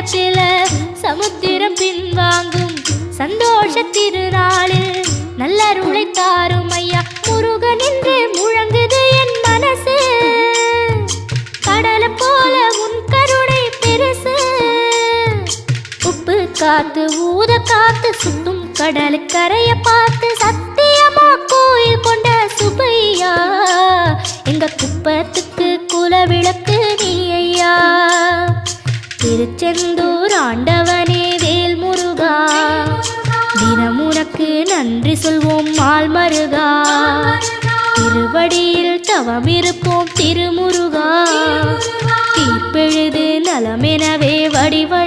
நேரத்தில் சமுத்திரம் பின்வாங்கும் சந்தோஷ திருநாளில் நல்லருளை தாரும் ஐயா முருகன் என்று முழங்குது என் மனசு கடலை போல உன் கருணை பெருசு உப்பு காத்து ஊத காத்து சுத்தும் கடலுக்கரைய பார்த்து சத்தியமா கோயில் கொண்ட சுப்பையா எங்க குப்பத்துக்கு குலவிளக்கு நீ ஐயா திருச்செந்தூர் ஆண்டவனே வேல் முருகா தினம் உனக்கு நன்றி சொல்வோம் மால் மருகா திருவடியில் தவம் இருப்போம் திருமுருகா தீர்ப்பெழுது நலமெனவே வடிவ